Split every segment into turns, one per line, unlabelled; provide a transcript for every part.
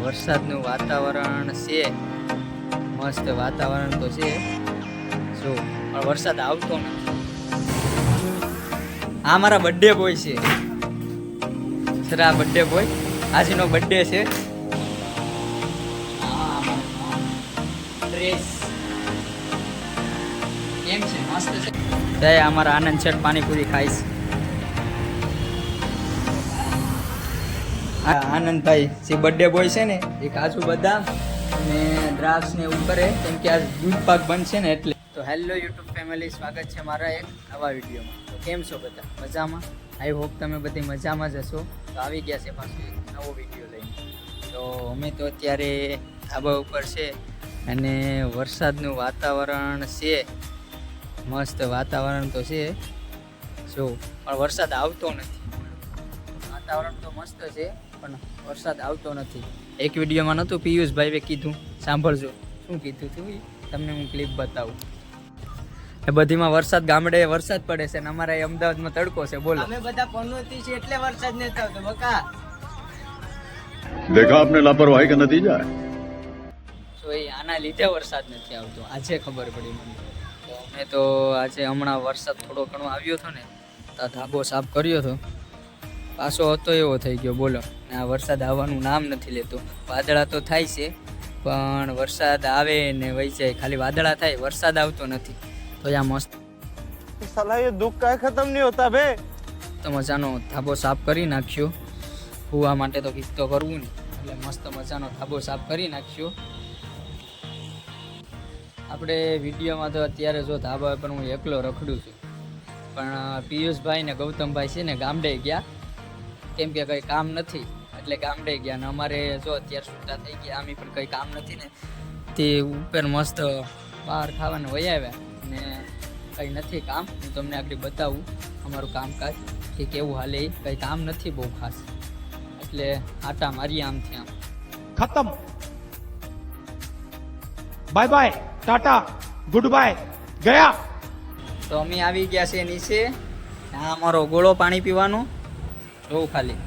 વરસાદનું વાતાવરણ છે, મસ્ત વાતાવરણ તો છે જો, પણ વરસાદ આવતો નથી. આ મારા બર્થડે બોય છે સર, આ બર્થડે બોય આજનો બર્થડે છે. ડ્રેસ કેમ છે? મસ્ત છે. જય અમારા આનંદ શેઠ પાણીપુરી ખાઈશ. આનંદભાઈ જે બર્થડે બોય છે ને એ કાજુ બદામ ને દ્રાક્ષ ને એવું કરે, કેમ કે આ દૂધ પાક બનશે ને એટલે. તો હેલો યુટ્યુબ ફેમિલી, સ્વાગત છે મારા એક નવા વિડીયોમાં. તો કેમ છો બધા? મજામાં? આઈ હોપ તમે બધી મજામાં જ હશો. તો આવી ગયા છે પાછું એક નવો વિડીયો લઈને. તો અમે તો અત્યારે ધાબા ઉપર છે અને વરસાદનું વાતાવરણ છે, મસ્ત વાતાવરણ તો છે જો, પણ વરસાદ આવતો નથી. વાતાવરણ તો મસ્ત છે પણ વરસાદ આવતો નથી. એક વિડીયોમાં નહોતું પિયુષભાઈએ કીધું, સાંભળજો શું કીધું હતું તમને હું ક્લિપ બતાવું. એ બધીમાં વરસાદ, ગામડે વરસાદ પડે છે ને અમારા અમદાવાદમાં તડકો છે. બોલો,
અમે બધા પનોતી છે એટલે વરસાદ નથી આવતો બકા.
देखा आपने लापरवाही का नतीजा है.
તો એ આના લીધે વરસાદ નથી આવતો, આજે ખબર પડી મને. તો અમે તો આજે હમણાં વરસાદ થોડો ઘણો આવ્યો હતો ને, તો ધાબો સાફ કર્યો હતો, પાછો હતો એવો થઈ ગયો. બોલો, ને આ વરસાદ આવવાનું નામ નથી લેતો. વાદળા તો થાય છે પણ વરસાદ આવે ને વહી જાય, ખાલી વાદળા થાય, વરસાદ આવતો નથી. તો આ મસ્ત
સાલા ये दुख का खत्म नहीं होता बे.
તો મજાનો ધાબો સાફ કરી નાખ્યો. હુવા માટે તો કંઈક તો કરવું ને, એટલે મસ્ત મજાનો ધાબો સાફ કરી નાખ્યો. આપણે વિડીયોમાં તો અત્યારે જો ધાબા પર હું એકલો રખડું છું, પણ પિયુષભાઈ ને ગૌતમભાઈ છે ને ગામડે ગયા, કેમ કે કંઈ કામ નથી એટલે ગામડે ગયા. ને અમારે જો અત્યારે છૂટા થઈ ગયા, આમી પણ કંઈ કામ નથી ને તે ઉપર મસ્ત બહાર ખાવાને વહી આવ્યા. ને કંઈ નથી કામ, હું તમને આગળ બતાવું અમારું કામકાજ કે કેવું હાલે. કંઈ કામ નથી બહુ ખાસ, એટલે આટા મારી આમથી આમ.
खत्म, bye bye, tata, goodbye, गया.
તો અમે આવી ગયા છે નીચે. આ અમારો ગોળો પાણી પીવાનો જોવું ખાલી.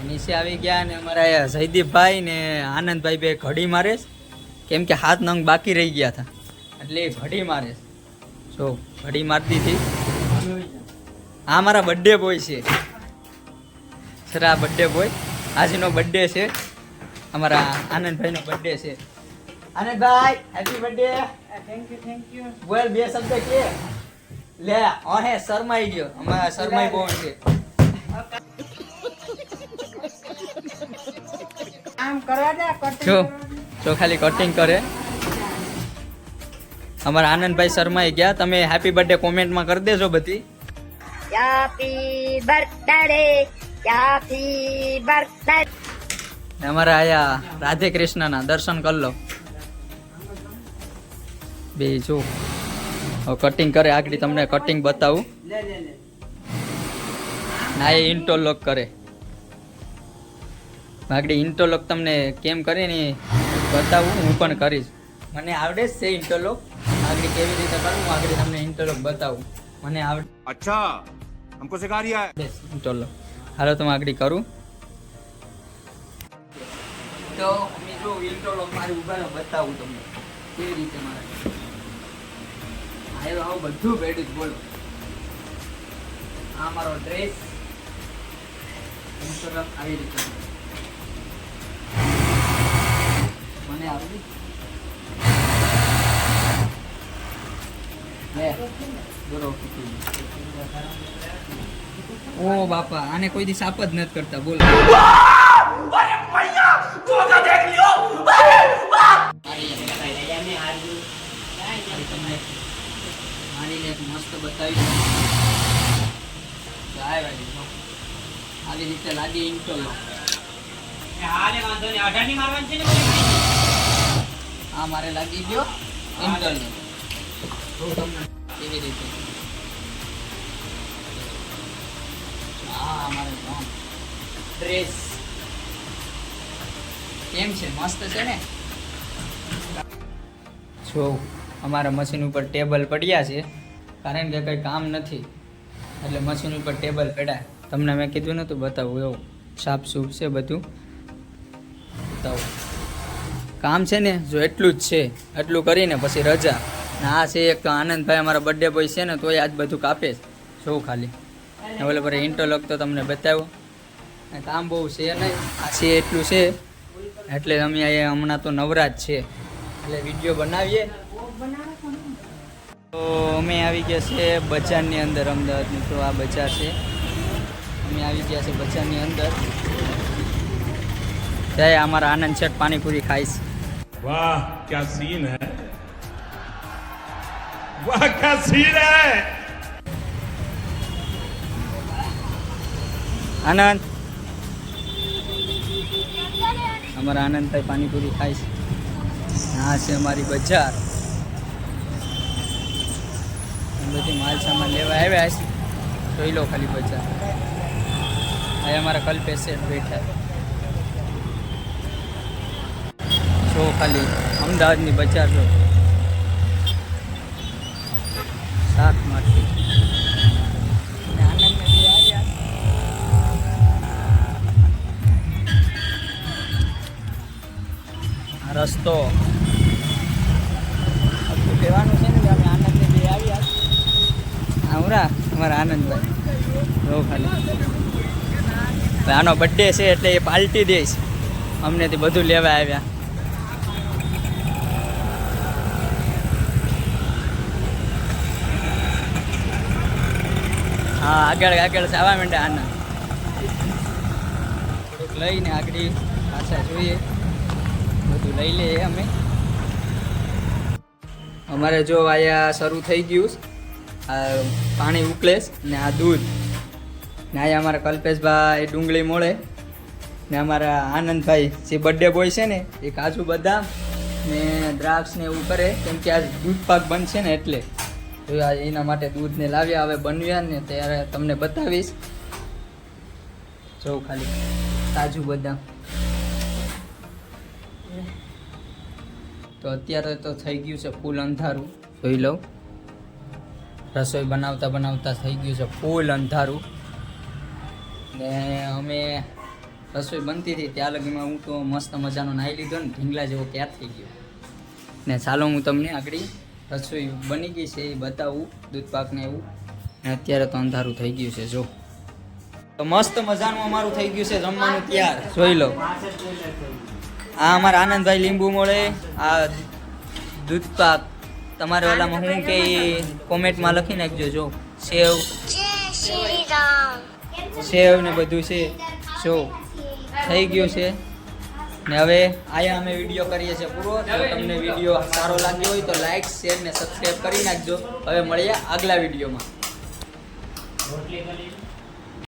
નીચે આવી ગયા ને અમારા જયદીપભાઈ ને આનંદભાઈ બે ઘડી મારે છે, કેમ કે 7 નંગ બાકી રહી ગયા હતા એટલે એ ઘડી મારે છે. જો ઘડી મારતી હતી. આ મારા બર્થડે બોય છે સર, આ બર્થડે બોય આજનો બર્થડે છે અમારા આનંદભાઈનો બર્થડે છે. Anandbhai happy birthday.
Thank you.
બોલ બે શબ્દ કે લે. ઓહે શરમાઈ ગયો, અમારા શરમાઈ બોન છે.
આમ કરવા દે
જો ખાલી કટિંગ કરે. અમારા આનંદભાઈ શર્માઈ ગયા. તમે હેપી બર્થડે કોમેન્ટમાં કરી દેજો બધી.
Happy birthday, happy birthday.
અમારા આયા રાધે કૃષ્ણના દર્શન કરી લો બે. જો કટિંગ કરે, આગળ તમને કટિંગ બતાવું.
લે લે લે.
ના એ ઇન્ટરલોક કરે, આગળ ઇન્ટરલોક તમને કેમ કરે ને બતાવું, હું પણ કરીશ. મને આવડે જ છે ઇન્ટરલોક, આગળ કેવી રીતે કરવું આગળ તમને ઇન્ટરલોક બતાવું. મને આવડે.
अच्छा, हमको सिखा रिया है.
બેસ ઇન્ટરલોક. હાલો તમે આગળ કરું. તો અમે જો ઇન્ટરલોક મારી ઉભાનો બતાવું તમને કેવી રીતે મારે. આયો આવું બધું ભેડું જ. બોલો, આ મારો ડ્રેસ ઇન્ટરલોક આવી રીતે મને આવડી. બોલો. ઓ બાપા, આને કોઈ દી સાપ જ નથી કરતા. બોલો, મારીને મસ્ત બતાવી આવી રીતે લાગી ઇન્ટરલોક. આ મારે લાગી ગયો ઇન્ટરલોક. કેવી રીતે ડ્રેસ કેમ છે? મસ્ત છે ને. જો અમારા મશીન ઉપર ટેબલ પડ્યા છે, કારણ કે કંઈ કામ નથી એટલે મશીન ઉપર ટેબલ પડ્યા. તમને મેં કીધું નતું બતાવું, એવું સાફ સૂફ છે બધું. બતાવું. કામ છે ને જો એટલું જ છે, એટલું કરીને પછી રજા. ને આ છે એક તો આનંદભાઈ અમારા બર્થડે બોય છે ને તોય આજ બધું કાપે છે. જોઉં ખાલી ઓલે પર ઇન્ટરલોક તો તમને બતાવ્યો. કામ બહુ છે નહીં, આ છે એટલું છે એટલે અમે અહીંયા હમણાં તો નવરાજ છે એટલે વિડીયો બનાવીએ. તો અમે આવી ગયા છે બજારની અંદર, અમદાવાદની તો આ બજાર છે. અમે આવી ગયા છે બજારની અંદર. ત્યાં અમારા આનંદ શેઠ પાણીપુરી ખાઈશ.
वाह क्या सीन है, वाह क्या सीन है.
આનંદ, અમારા આનંદભાઈ પાણીપુરી ખાઈશ. આ છે અમારી બજાર, બધી માલ સામાન લેવા આવ્યા છે. જોઈ લો ખાલી બજાર. અહીંયા અમારા કલ્પેશ શેઠ બેઠા. જો ખાલી અમદાવાદની બજાર જો શાક માર્કેટ. રસ્તો કહેવાનું છે ને કે અમે આનંદને બે આવ્યા. આવરા અમારા આનંદભાઈ જો ખાલી આનો બર્થડે છે એટલે એ પાર્ટી દઈશ અમને તે બધું લેવા આવ્યા. હા આગળ આગળ જવા માંડે આનંદ. થોડુંક લઈને આગળ પાછા જોઈએ, બધું લઈ લઈએ અમે. અમારે જો અહીંયા શરૂ થઈ ગયું આ પાણી ઉકળે ને આ દૂધ ને અહીંયા અમારા કલ્પેશભાઈ ડુંગળી મોળે ને અમારા આનંદભાઈ જે બર્થડે બોય છે ને એ કાજુ બદામ ને દ્રાક્ષ ને એવું કરે કેમ કે આ દૂધ પાક બનશે ને એટલે તો એના માટે દૂધને લાવ્યા. હવે બન્યા ને ત્યારે તમને બતાવીશ. જો ખાલી કાજુ બદામ. તો અત્યારે તો થઈ ગયું છે ફૂલ અંધારું. જોઈ લઉં, રસોઈ બનાવતા બનાવતા થઈ ગયું છે ફૂલ અંધારું. ને અમે રસોઈ બનતી હતી ત્યાં લગીમાં હું તો મસ્ત મજાનો નાહી લીધો ને ઢીંગલા જેવો ક્યાં થઈ ગયો. ને ચાલો હું તમને આગળ રસોઈ બની ગઈ છે એ બતાવું, દૂધ પાક ને એવું. ને અત્યારે તો અંધારું થઈ ગયું છે. જો તો મસ્ત મજાનું અમારું થઈ ગયું છે જમવાનું તૈયાર. જોઈ લો, આ અમારા આનંદભાઈ લીંબુ મળે. આ દૂધ પાક તમારે ઓલામાં હું કે કોમેન્ટમાં લખી નાખજો. જો સેવ ને બધું છે. જો થઈ ગયું છે ને હવે અહીંયા અમે વિડીયો કરીએ છીએ પૂરો. તો તમને વિડીયો સારો લાગ્યો હોય તો લાઈક શેર ને સબસ્ક્રાઈબ કરી નાખજો. હવે મળીએ આગલા વિડીયોમાં.